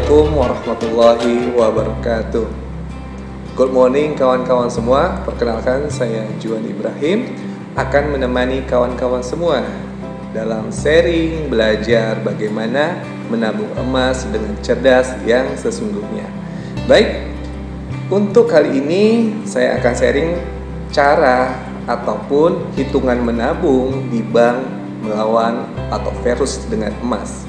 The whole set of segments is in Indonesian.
Assalamualaikum warahmatullahi wabarakatuh. Good morning kawan-kawan semua. Perkenalkan, saya Juan Ibrahim akan menemani kawan-kawan semua dalam sharing belajar bagaimana menabung emas dengan cerdas yang sesungguhnya. Baik, untuk kali ini saya akan sharing cara ataupun hitungan menabung di bank melawan atau versus dengan emas.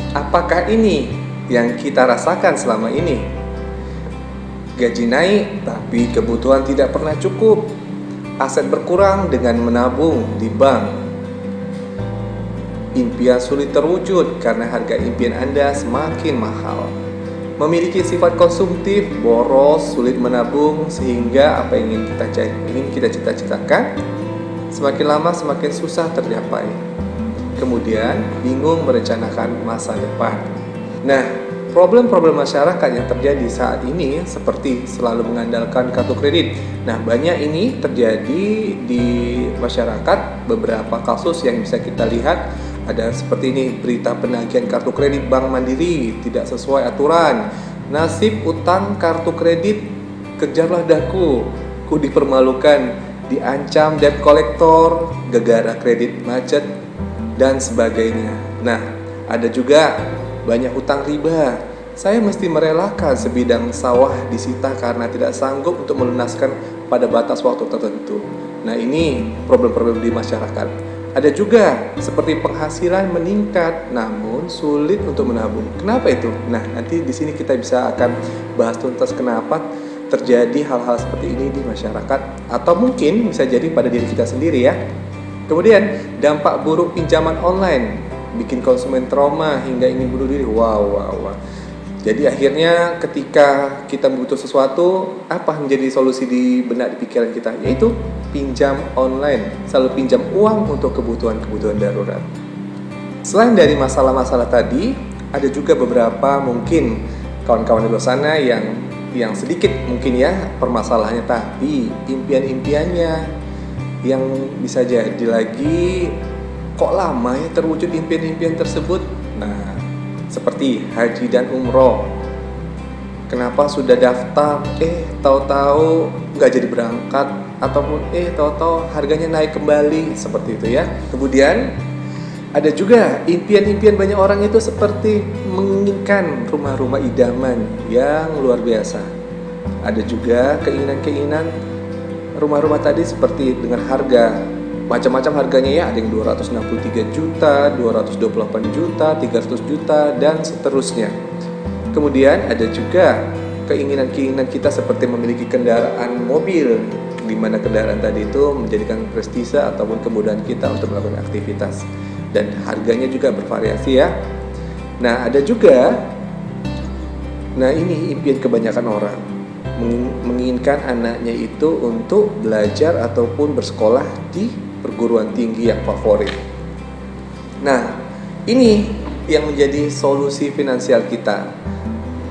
Apakah ini yang kita rasakan selama ini? Gaji naik, tapi kebutuhan tidak pernah cukup. Aset berkurang dengan menabung di bank. Impian sulit terwujud karena harga impian Anda semakin mahal. Memiliki sifat konsumtif, boros, sulit menabung, sehingga apa yang ingin kita cita-citakan semakin lama semakin susah tercapai. Kemudian bingung merencanakan masa depan. Nah, problem-problem masyarakat yang terjadi saat ini seperti selalu mengandalkan kartu kredit. Nah, banyak ini terjadi di masyarakat. Beberapa kasus yang bisa kita lihat ada seperti ini: berita penagihan kartu kredit Bank Mandiri tidak sesuai aturan. Nasib utang kartu kredit, kejarlah daku, ku dipermalukan, diancam debt collector, gegara kredit macet, dan sebagainya. Nah, ada juga banyak utang riba. Saya mesti merelakan sebidang sawah disita karena tidak sanggup untuk melunaskan pada batas waktu tertentu. Nah, ini problem-problem di masyarakat. Ada juga seperti penghasilan meningkat namun sulit untuk menabung. Kenapa itu? Nah, nanti di sini kita akan bahas tuntas kenapa terjadi hal-hal seperti ini di masyarakat, atau mungkin bisa jadi pada diri kita sendiri ya. Kemudian dampak buruk pinjaman online, bikin konsumen trauma hingga ingin bunuh diri. Wow. Jadi akhirnya ketika kita butuh sesuatu, apa menjadi solusi di benak, di pikiran kita? Yaitu pinjam online, selalu pinjam uang untuk kebutuhan-kebutuhan darurat. Selain dari masalah-masalah tadi, ada juga beberapa mungkin kawan-kawan di luar sana yang sedikit mungkin ya permasalahannya, tapi impian-impiannya yang bisa jadi lagi kok lama ya terwujud impian-impian tersebut. Nah, seperti haji dan umroh. Kenapa sudah daftar, tahu-tahu nggak jadi berangkat, ataupun tahu-tahu harganya naik kembali, seperti itu ya. Kemudian ada juga impian-impian banyak orang itu seperti menginginkan rumah-rumah idaman yang luar biasa. Ada juga keinginan-keinginan rumah-rumah tadi seperti dengan harga macam-macam harganya ya, ada yang 263 juta, 228 juta, 300 juta, dan seterusnya. Kemudian ada juga keinginan-keinginan kita seperti memiliki kendaraan mobil, di mana kendaraan tadi itu menjadikan prestise ataupun kemudahan kita untuk melakukan aktivitas, dan harganya juga bervariasi ya. Nah, ada juga, ini impian kebanyakan orang, menginginkan anaknya itu untuk belajar ataupun bersekolah di perguruan tinggi yang favorit. Nah, ini yang menjadi solusi finansial kita.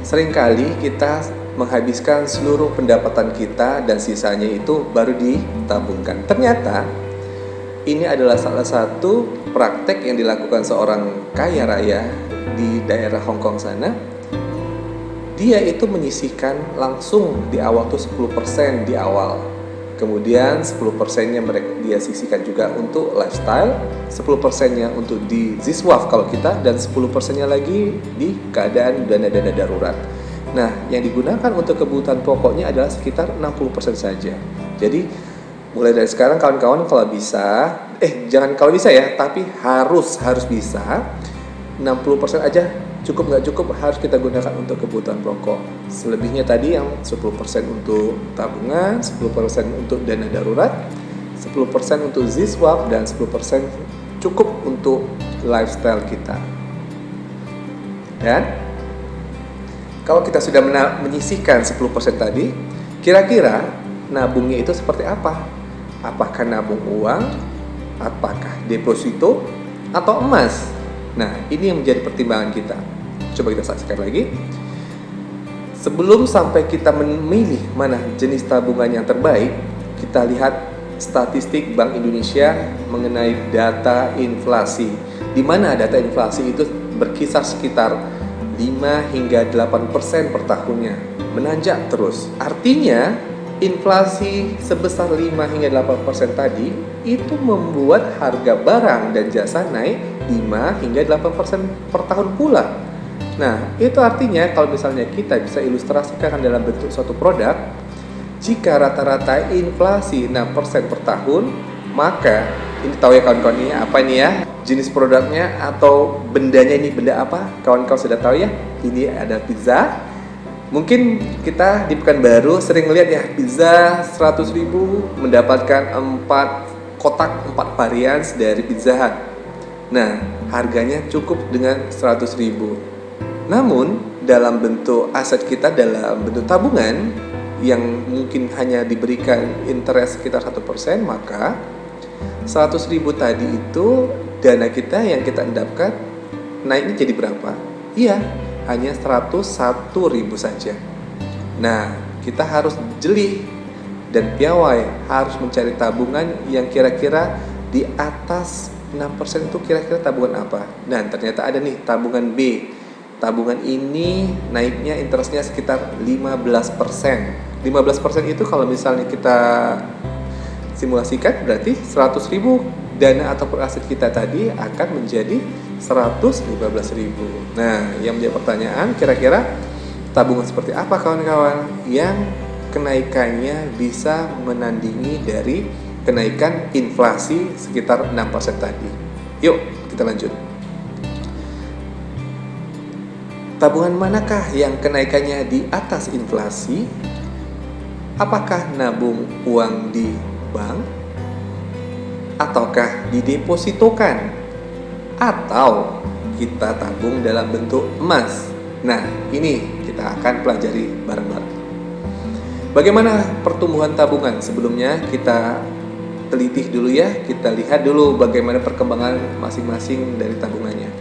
Seringkali kita menghabiskan seluruh pendapatan kita dan sisanya itu baru ditabungkan. Ternyata ini adalah salah satu praktek yang dilakukan seorang kaya raya di daerah Hong Kong sana. Dia itu menyisihkan langsung di awal tuh 10% di awal. Kemudian 10%-nya dia sisihkan juga untuk lifestyle, 10%-nya untuk di ziswaf kalau kita, dan 10%-nya lagi di keadaan dana-dana darurat. Nah, yang digunakan untuk kebutuhan pokoknya adalah sekitar 60% saja. Jadi mulai dari sekarang kawan-kawan kalau bisa, jangan kalau bisa ya, tapi harus bisa 60% aja. Cukup nggak cukup harus kita gunakan untuk kebutuhan pokok. Selebihnya tadi yang 10% untuk tabungan, 10% untuk dana darurat, 10% untuk ziswap, dan 10% cukup untuk lifestyle kita. Dan kalau kita sudah menyisihkan 10% tadi, kira-kira nabungnya itu seperti apa? Apakah nabung uang? Apakah deposito? Atau emas? Nah, ini yang menjadi pertimbangan kita. Coba kita saksikan lagi. Sebelum sampai kita memilih mana jenis tabungan yang terbaik, kita lihat statistik Bank Indonesia mengenai data inflasi, di mana data inflasi itu berkisar sekitar 5 hingga 8% per tahunnya, menanjak terus. Artinya, inflasi sebesar 5 hingga 8% tadi itu membuat harga barang dan jasa naik 5 hingga 8% per tahun pula. Nah, itu artinya kalau misalnya kita bisa ilustrasikan dalam bentuk suatu produk, jika rata-rata inflasi 6% per tahun, maka ini tahu ya kawan-kawan ini apa nih ya? Jenis produknya atau bendanya ini benda apa? Kawan-kawan sudah tahu ya? Ini ada pizza. Mungkin kita di Pekanbaru sering lihat ya, pizza 100.000 mendapatkan 4 kotak 4 varian dari Pizza Hut. Nah, harganya cukup dengan 100.000. Namun, dalam bentuk aset kita, dalam bentuk tabungan yang mungkin hanya diberikan interest sekitar 1%, maka 100.000 tadi itu dana kita yang kita endapkan naiknya jadi berapa? Iya, hanya 101.000 saja. Nah, kita harus jeli dan piawai, harus mencari tabungan yang kira-kira di atas 6% itu kira-kira tabungan apa. Dan ternyata ada nih tabungan B. Tabungan ini naiknya interestnya sekitar 15%. 15% itu kalau misalnya kita simulasikan berarti 100.000 dana ataupun aset kita tadi akan menjadi 115.000. Nah, yang menjadi pertanyaan, kira-kira tabungan seperti apa kawan-kawan yang kenaikannya bisa menandingi dari kenaikan inflasi sekitar 6% tadi? Yuk, kita lanjut. Tabungan manakah yang kenaikannya di atas inflasi? Apakah nabung uang di bank? Ataukah didepositokan? Atau kita tabung dalam bentuk emas? Nah, ini kita akan pelajari bareng-bareng. Bagaimana pertumbuhan tabungan? Sebelumnya kita teliti dulu ya, kita lihat dulu bagaimana perkembangan masing-masing dari tabungannya.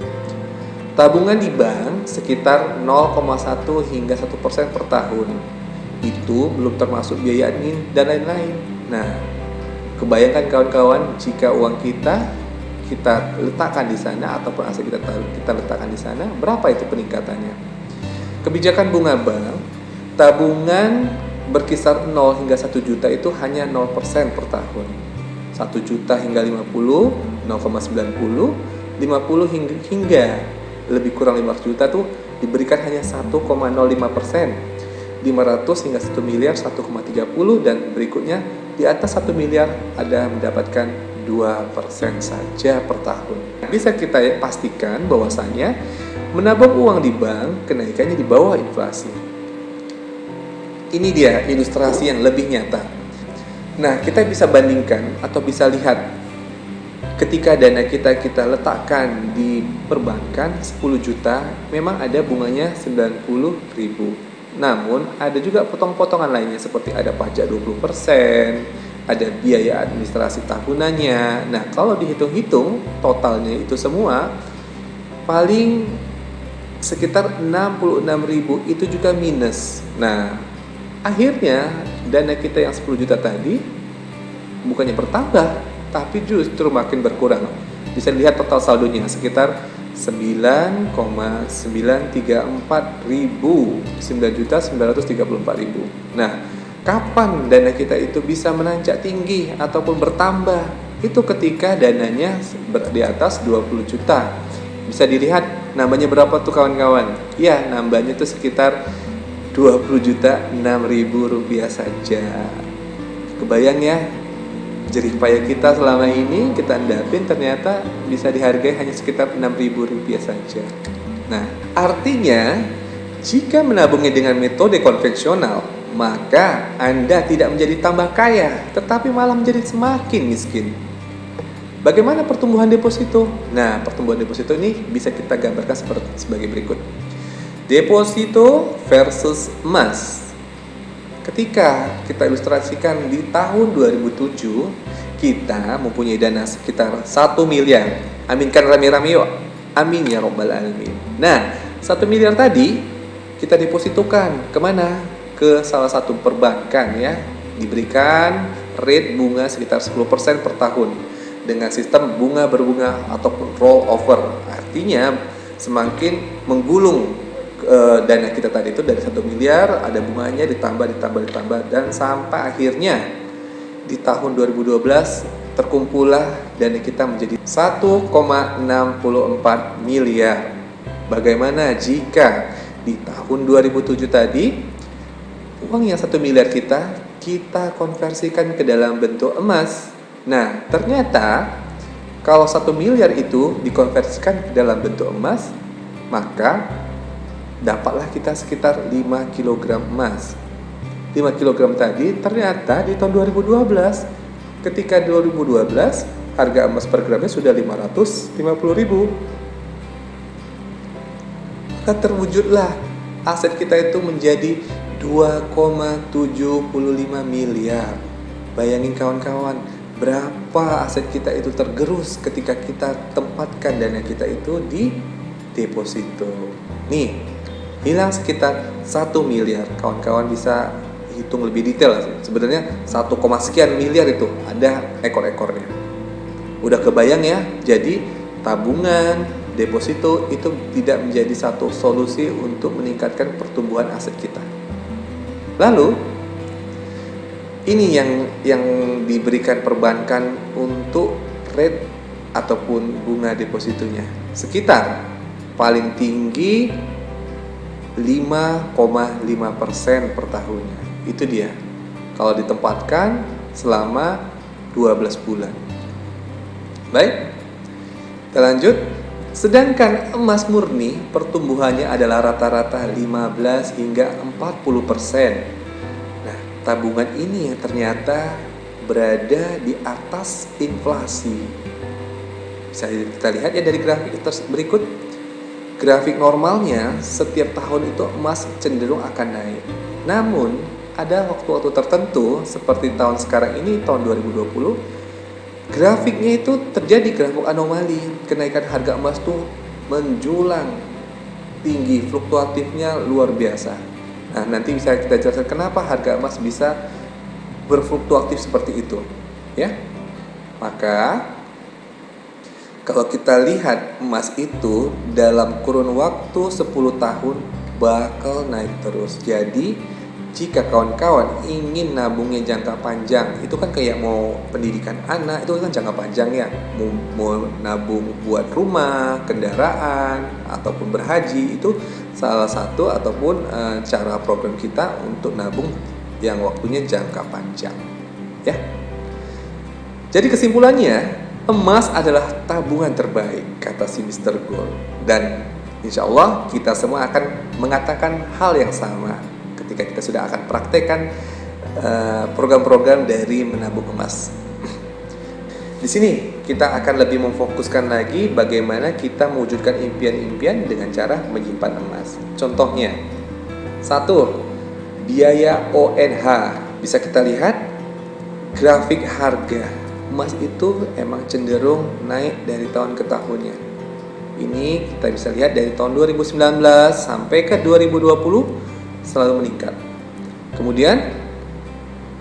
Tabungan di bank sekitar 0,1 hingga 1% per tahun. Itu belum termasuk biaya admin dan lain-lain. Nah, kebayangkan kawan-kawan jika uang kita letakkan di sana ataupun aset kita letakkan di sana, berapa itu peningkatannya? Kebijakan bunga bank, tabungan berkisar 0 hingga 1 juta itu hanya 0% per tahun. 1 juta hingga 50, 0,90, 50 hingga lebih kurang 500 juta tuh diberikan hanya 1,05%. 500 hingga 1 miliar 1,30, dan berikutnya di atas 1 miliar ada mendapatkan 2% saja per tahun. Bisa kita pastikan bahwasanya menabung uang di bank kenaikannya di bawah inflasi. Ini dia ilustrasi yang lebih nyata. Nah, kita bisa bandingkan atau bisa lihat ketika dana kita letakkan di perbankan 10 juta, memang ada bunganya 90.000. Namun ada juga potong-potongan lainnya seperti ada pajak 20%, ada biaya administrasi tahunannya. Nah, kalau dihitung-hitung totalnya itu semua paling sekitar 66.000, itu juga minus. Nah, akhirnya dana kita yang 10 juta tadi bukannya bertambah, tapi justru makin berkurang. Bisa dilihat total saldonya sekitar 9,934.000. Nah, kapan dana kita itu bisa menanjak tinggi ataupun bertambah? Itu ketika dananya di atas 20 juta. Bisa dilihat nambahnya berapa tuh kawan-kawan? Ya, nambahnya itu sekitar 20.006.000 rupiah saja. Kebayang ya, jerih payah kita selama ini kita endapin ternyata bisa dihargai hanya sekitar 6.000 rupiah saja. Nah, artinya jika menabungnya dengan metode konvensional, maka Anda tidak menjadi tambah kaya, tetapi malah menjadi semakin miskin. Bagaimana pertumbuhan deposito? Nah, pertumbuhan deposito ini bisa kita gambarkan sebagai berikut. Deposito versus emas. Ketika kita ilustrasikan di tahun 2007, kita mempunyai dana sekitar 1 miliar. Aminkan rame-rame yuk. Amin ya robbal alamin. Nah, 1 miliar tadi kita depositokan kemana? Ke salah satu perbankan ya. Diberikan rate bunga sekitar 10% per tahun dengan sistem bunga berbunga ataupun roll over. Artinya semakin menggulung dana kita tadi itu dari 1 miliar, ada bunganya ditambah dan sampai akhirnya di tahun 2012 terkumpullah dana kita menjadi 1,64 miliar. Bagaimana jika di tahun 2007 tadi uang yang 1 miliar kita konversikan ke dalam bentuk emas? Nah, ternyata kalau 1 miliar itu dikonversikan ke dalam bentuk emas, maka dapatlah kita sekitar 5 kg emas. 5 kg tadi ternyata di tahun 2012, ketika 2012 harga emas per gramnya sudah 550.000. Maka terwujudlah aset kita itu menjadi 2,75 miliar. Bayangin kawan-kawan, berapa aset kita itu tergerus ketika kita tempatkan dana kita itu di deposito. Nih, hilang sekitar 1 miliar. Kawan-kawan bisa hitung lebih detail. Sebenarnya 1, sekian miliar itu ada ekor-ekornya. Udah kebayang ya? Jadi tabungan, deposito itu tidak menjadi satu solusi untuk meningkatkan pertumbuhan aset kita. Lalu ini yang diberikan perbankan untuk rate ataupun bunga depositonya. Sekitar paling tinggi 5,5% per tahunnya. Itu dia. Kalau ditempatkan selama 12 bulan. Baik. Kita lanjut. Sedangkan emas murni pertumbuhannya adalah rata-rata 15 hingga 40%. Nah, tabungan ini yang ternyata berada di atas inflasi. Bisa kita lihat ya dari grafik berikut. Grafik normalnya setiap tahun itu emas cenderung akan naik. Namun ada waktu-waktu tertentu seperti tahun sekarang ini, tahun 2020, grafiknya itu terjadi grafik anomali. Kenaikan harga emas tuh menjulang tinggi, fluktuatifnya luar biasa. Nah, nanti bisa kita jelaskan kenapa harga emas bisa berfluktuatif seperti itu, ya. Maka kalau kita lihat emas itu dalam kurun waktu 10 tahun bakal naik terus. Jadi jika kawan-kawan ingin nabungnya jangka panjang, itu kan kayak mau pendidikan anak, itu kan jangka panjang ya. Mau nabung buat rumah, kendaraan, ataupun berhaji, itu salah satu ataupun cara program kita untuk nabung yang waktunya jangka panjang. Ya. Jadi kesimpulannya, emas adalah tabungan terbaik, kata si Mr. Gold. Dan insya Allah kita semua akan mengatakan hal yang sama ketika kita sudah akan praktekkan program-program dari menabung emas. Di sini kita akan lebih memfokuskan lagi bagaimana kita mewujudkan impian-impian dengan cara menyimpan emas. Contohnya, 1. Biaya ONH. Bisa kita lihat grafik harga emas itu emang cenderung naik dari tahun ke tahunnya. Ini kita bisa lihat dari tahun 2019 sampai ke 2020 selalu meningkat. Kemudian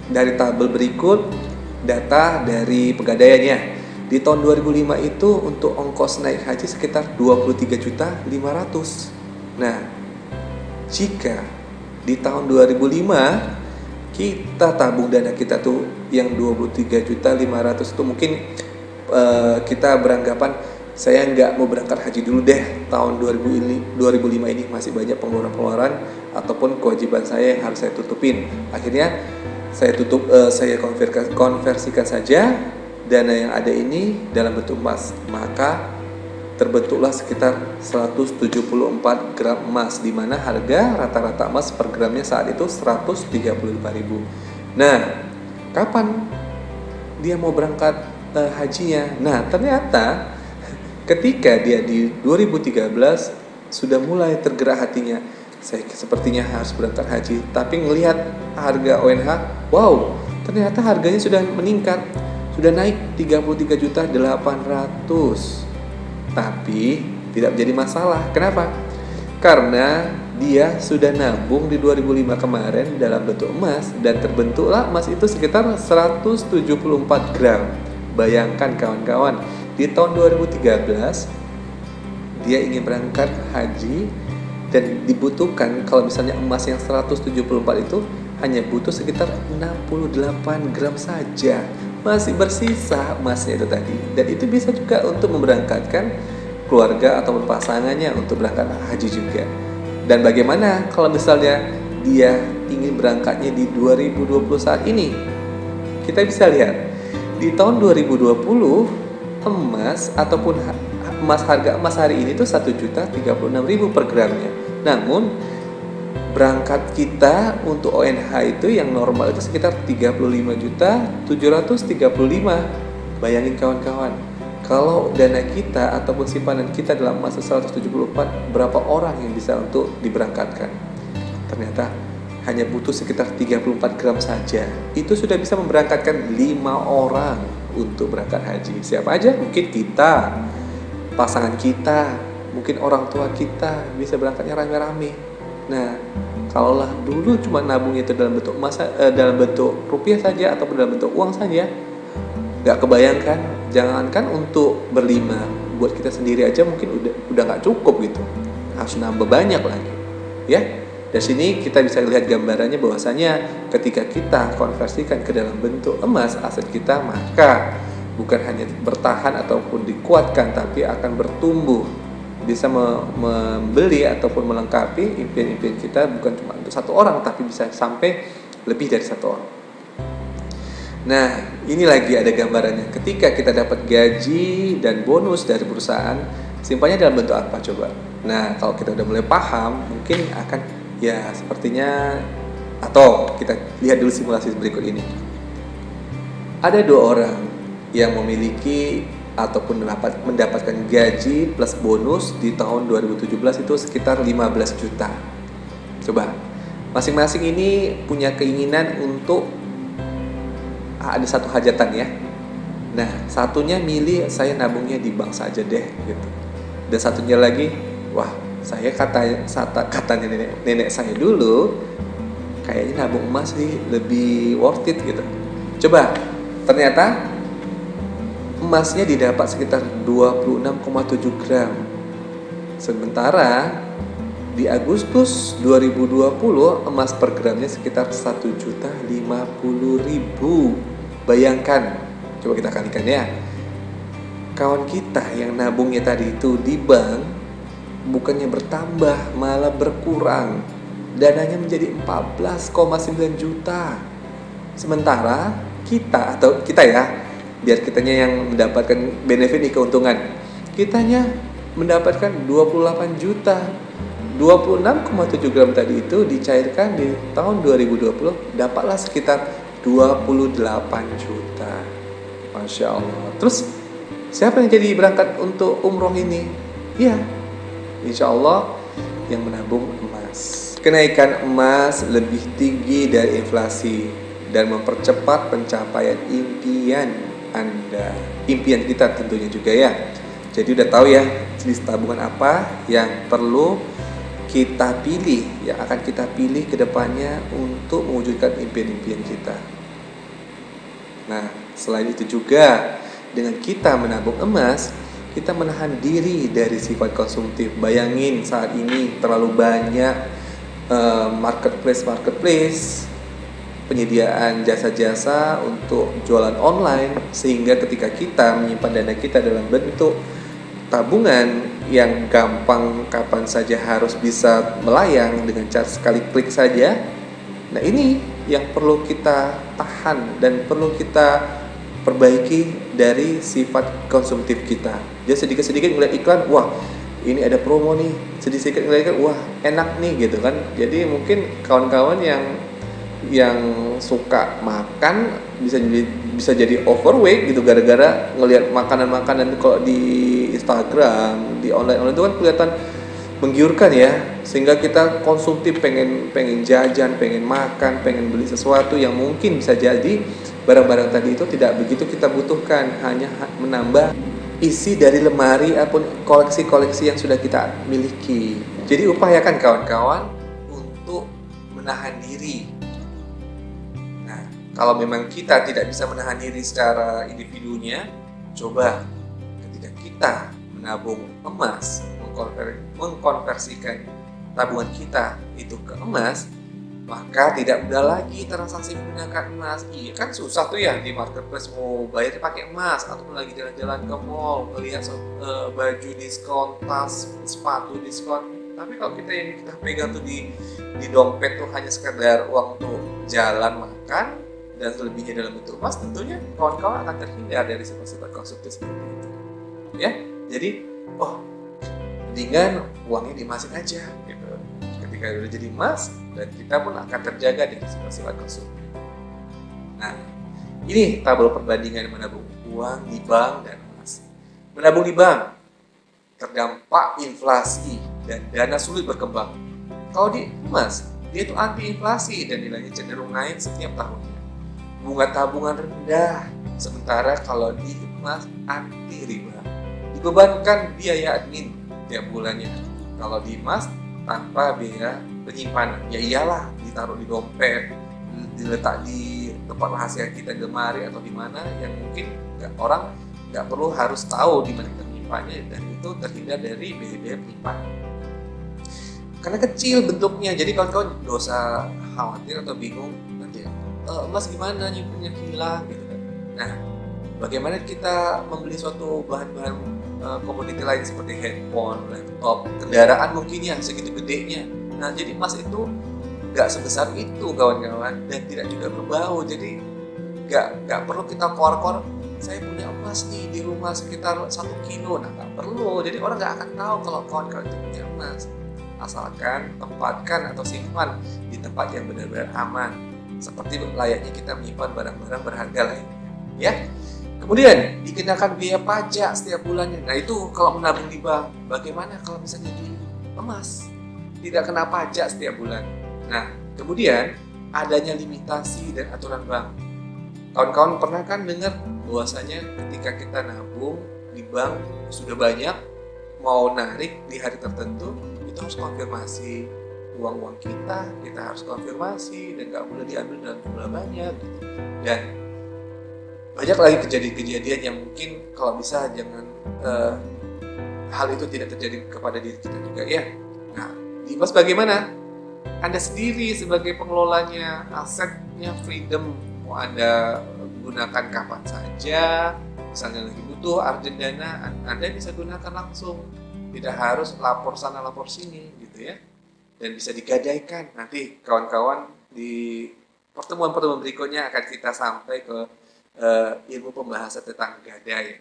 dari tabel berikut data dari pegadaiannya. Di tahun 2005 itu untuk ongkos naik haji sekitar 23.500.000. Nah, jika di tahun 2005 kita tabung dana kita tuh yang 23.500.000 itu mungkin kita beranggapan saya nggak mau berangkat haji dulu deh tahun 2005 ini, masih banyak pengeluaran ataupun kewajiban saya yang harus saya tutupin. Akhirnya saya konversikan saja dana yang ada ini dalam bentuk emas. Maka terbentuklah sekitar 174 gram emas, di mana harga rata-rata emas per gramnya saat itu 135.000. Nah, kapan dia mau berangkat hajinya? Nah, ternyata ketika dia di 2013 sudah mulai tergerak hatinya, saya sepertinya harus berangkat haji. Tapi ngelihat harga ONH, wow, ternyata harganya sudah meningkat, sudah naik 33.800.000. Tapi tidak menjadi masalah. Kenapa? Karena dia sudah nabung di 2005 kemarin dalam bentuk emas, dan terbentuklah emas itu sekitar 174 gram. Bayangkan kawan-kawan, di tahun 2013 dia ingin berangkat haji Dan dibutuhkan kalau misalnya emas yang 174 itu hanya butuh sekitar 68 gram saja. Masih bersisa emasnya itu tadi. Dan itu bisa juga untuk memberangkatkan keluarga atau pasangannya untuk berangkat haji juga. Dan bagaimana kalau misalnya dia ingin berangkatnya di 2020 saat ini? Kita bisa lihat di tahun 2020 emas ataupun harga emas hari ini tuh 1.036.000 per gramnya. Namun berangkat kita untuk ONH itu yang normal itu sekitar 35.735. Bayangin kawan-kawan, kalau dana kita ataupun simpanan kita dalam emas 174, berapa orang yang bisa untuk diberangkatkan? Ternyata hanya butuh sekitar 34 gram saja. Itu sudah bisa memberangkatkan 5 orang untuk berangkat haji. Siapa aja? Mungkin kita, pasangan kita, mungkin orang tua kita bisa berangkatnya rame-rame. Nah, kalaulah dulu cuma nabungnya itu dalam bentuk emas, dalam bentuk rupiah saja atau dalam bentuk uang saja, nggak kebayangkan. Jangankan untuk berlima, buat kita sendiri aja mungkin udah nggak cukup gitu. Harus nambah banyak lagi, ya. Dari sini kita bisa lihat gambarannya bahwasanya ketika kita konversikan ke dalam bentuk emas aset kita, maka bukan hanya bertahan ataupun dikuatkan, tapi akan bertumbuh, bisa membeli ataupun melengkapi impian-impian kita, bukan cuma untuk satu orang, tapi bisa sampai lebih dari satu orang. Nah, ini lagi ada gambarannya. Ketika kita dapat gaji dan bonus dari perusahaan, simpannya dalam bentuk apa coba? Nah, kalau kita udah mulai paham, mungkin akan ya sepertinya, atau kita lihat dulu simulasi berikut ini. Ada 2 orang yang memiliki ataupun mendapatkan gaji plus bonus di tahun 2017 itu sekitar 15 juta. Coba, masing-masing ini punya keinginan untuk ada satu hajatan ya. Nah, satunya milih saya nabungnya di bank saja deh gitu. Dan satunya lagi, wah, saya katanya nenek saya dulu kayaknya nabung emas sih lebih worth it gitu. Coba, ternyata emasnya didapat sekitar 26,7 gram. Sementara di Agustus 2020 emas per gramnya sekitar 1.050.000. Bayangkan, coba kita kalikan ya. Kawan kita yang nabungnya tadi itu di bank bukannya bertambah, malah berkurang. Dananya menjadi 14,9 juta. Sementara kita ya, biar kitanya yang mendapatkan benefit nih, keuntungan, kitanya mendapatkan 28 juta. 26,7 gram tadi itu dicairkan di tahun 2020, dapatlah sekitar 28 juta. Masya Allah. Terus siapa yang jadi berangkat untuk umroh ini? Ya, insya Allah yang menabung emas. Kenaikan emas lebih tinggi dari inflasi dan mempercepat pencapaian impian Anda. Impian kita tentunya juga ya. Jadi udah tahu ya jenis tabungan apa yang perlu kita pilih, yang akan kita pilih ke depannya untuk mewujudkan impian-impian kita. Nah, selain itu juga dengan kita menabung emas, kita menahan diri dari sifat konsumtif. Bayangin saat ini terlalu banyak marketplace penyediaan jasa-jasa untuk jualan online, sehingga ketika kita menyimpan dana kita dalam bentuk tabungan yang gampang kapan saja harus bisa melayang dengan cara sekali klik saja. Nah, ini yang perlu kita tahan dan perlu kita perbaiki dari sifat konsumtif kita. Dia sedikit-sedikit ngeliat iklan, wah ini ada promo nih, sedikit-sedikit ngeliat iklan, wah enak nih gitu kan. Jadi mungkin kawan-kawan yang suka makan bisa jadi overweight gitu gara-gara ngelihat makanan-makanan kok di Instagram, di online itu kan kelihatan menggiurkan ya, sehingga kita konsumtif, pengen jajan, pengen makan, pengen beli sesuatu yang mungkin bisa jadi barang-barang tadi itu tidak begitu kita butuhkan, hanya menambah isi dari lemari ataupun koleksi-koleksi yang sudah kita miliki. Jadi upayakan kawan-kawan untuk menahan diri. Nah, kalau memang kita tidak bisa menahan diri secara individunya, coba ketika kita menabung emas, mengkonversikan tabungan kita itu ke emas, maka tidak mudah lagi transaksi menggunakan emas. Iya kan susah tuh ya di marketplace mau bayar pakai emas, atau lagi jalan-jalan ke mall melihat baju diskon, tas, sepatu diskon. Tapi kalau kita pegang tuh di dompet tuh hanya sekedar uang untuk jalan, makan, dan selebihnya dalam bentuk emas, tentunya kawan-kawan akan terhindar dari sifat-sifat konsumtif seperti itu. Ya, jadi mendingan uangnya diemasin aja gitu. Ketika udah jadi emas, dan kita pun akan terjaga dari sifat-sifat konsumtif. Nah, ini tabel perbandingan menabung uang di bank dan emas. Menabung di bank terdampak inflasi dan dana sulit berkembang. Kalau di emas, dia itu anti inflasi dan nilainya cenderung naik setiap tahunnya. Bunga tabungan rendah, sementara kalau di emas anti riba. Dibebankan biaya admin tiap bulannya. Kalau di emas tanpa biaya penyimpanan, ya iyalah, ditaruh di dompet, diletak di tempat rahasia kita di lemari atau di mana yang mungkin orang nggak perlu harus tahu di mana kita menyimpannya, dan itu terhindar dari biaya-biaya penyimpanan. Karena kecil bentuknya, jadi kawan-kawan nggak usah khawatir atau bingung nanti emas gimana nyimpannya hilang gitu kan. Nah, bagaimana kita membeli suatu bahan-bahan komoditi lain seperti handphone, laptop, kendaraan mungkin ya segitu gedenya. Nah, jadi emas itu nggak sebesar itu kawan-kawan, dan tidak juga berbau. Jadi nggak perlu kita keluar-keluar, saya punya emas nih di rumah sekitar 1 kilo. Nah, nggak perlu. Jadi orang nggak akan tahu kalau kawan-kawan itu punya emas. Asalkan tempatkan atau simpan di tempat yang benar-benar aman, seperti layaknya kita menyimpan barang-barang berharga lainnya. Ya. Kemudian dikenakan biaya pajak setiap bulannya. Nah, itu kalau menabung di bank. Bagaimana kalau misalnya di emas? Tidak kena pajak setiap bulan. Nah, kemudian adanya limitasi dan aturan bank. Kawan-kawan pernah kan dengar bahwasanya ketika kita nabung di bank sudah banyak, mau narik di hari tertentu, itu harus konfirmasi uang kita harus konfirmasi, dan nggak boleh diambil dalam jumlah banyak. Dan banyak lagi kejadian-kejadian yang mungkin kalau bisa jangan hal itu tidak terjadi kepada diri kita juga ya. Nah, di emas bagaimana? Anda sendiri sebagai pengelolanya, asetnya freedom, mau Anda gunakan kapan saja. Misalnya lagi butuh urgent dana, Anda bisa gunakan langsung, tidak harus lapor sana lapor sini gitu ya. Dan bisa digadaikan. Nanti kawan-kawan di pertemuan-pertemuan berikutnya akan kita sampai ke ilmu pembahasan tentang gadai.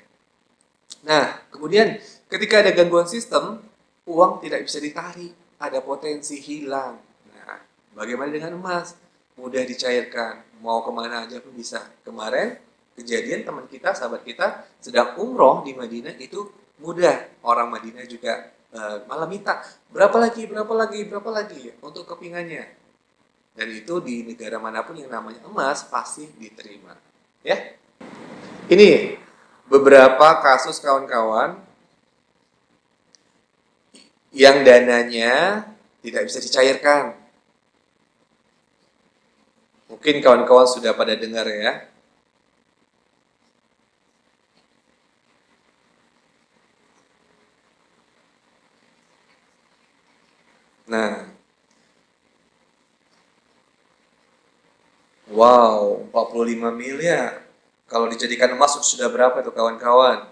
Nah, kemudian ketika ada gangguan sistem, uang tidak bisa ditarik, ada potensi hilang. Nah, bagaimana dengan emas? Mudah dicairkan, mau kemana aja pun bisa. Kemarin kejadian teman kita, sahabat kita sedang umroh di Madinah, itu mudah. Orang Madinah juga malah minta berapa lagi untuk kepingannya. Dan itu di negara manapun yang namanya emas pasti diterima. Ya, ini beberapa kasus kawan-kawan yang dananya tidak bisa dicairkan. Mungkin kawan-kawan sudah pada dengar ya. Nah, wow, 45 miliar. Kalau dijadikan emas sudah berapa itu kawan-kawan?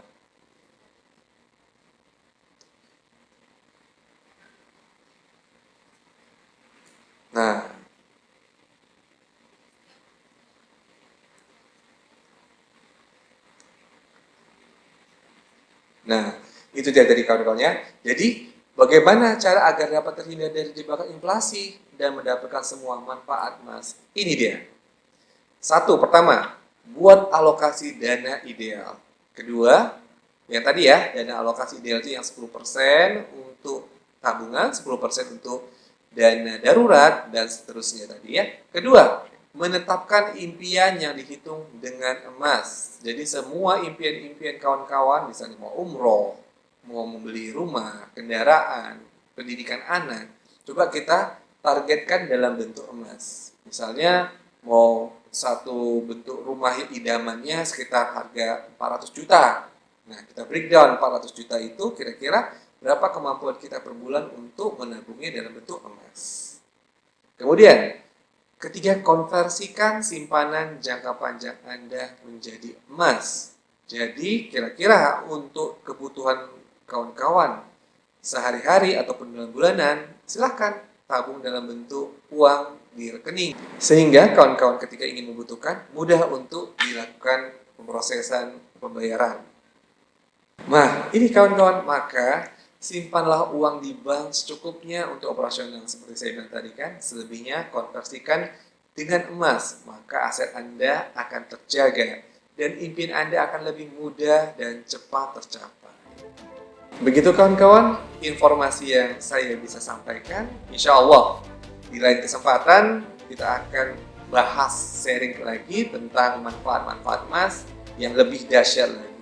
Nah, itu dia dari kawan-kawannya. Jadi, bagaimana cara agar dapat terhindar dari jebakan inflasi dan mendapatkan semua manfaat emas? Ini dia. Satu, pertama, buat alokasi dana ideal. Kedua, yang tadi ya, dana alokasi ideal itu yang 10% untuk tabungan, 10% untuk dana darurat, dan seterusnya tadi ya. Kedua, menetapkan impian yang dihitung dengan emas. Jadi semua impian-impian kawan-kawan, misalnya mau umroh, mau membeli rumah, kendaraan, pendidikan anak, coba kita targetkan dalam bentuk emas. Misalnya mau satu bentuk rumah idamannya sekitar harga 400 juta. Nah, kita breakdown 400 juta itu kira-kira berapa kemampuan kita per bulan untuk menabungnya dalam bentuk emas. Kemudian, ketiga, konversikan simpanan jangka panjang Anda menjadi emas. Jadi, kira-kira untuk kebutuhan kawan-kawan sehari-hari ataupun bulan-bulanan, silahkan tabung dalam bentuk uang di rekening. Sehingga kawan-kawan ketika ingin membutuhkan, mudah untuk dilakukan pemrosesan pembayaran. Nah, ini kawan-kawan, maka simpanlah uang di bank secukupnya untuk operasional. Seperti saya bilang tadi kan, selebihnya konversikan dengan emas, maka aset Anda akan terjaga dan impian Anda akan lebih mudah dan cepat tercapai. Begitu kawan-kawan, informasi yang saya bisa sampaikan. Insya Allah, di lain kesempatan kita akan bahas sharing lagi tentang manfaat-manfaat emas yang lebih dahsyat lagi.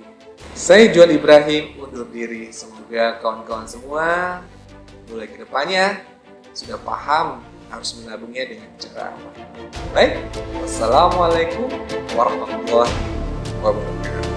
Saya Juan Ibrahim undur diri. Semoga kawan-kawan semua mulai ke depannya sudah paham harus menabungnya dengan cara apa. Baik, wassalamualaikum warahmatullahi wabarakatuh.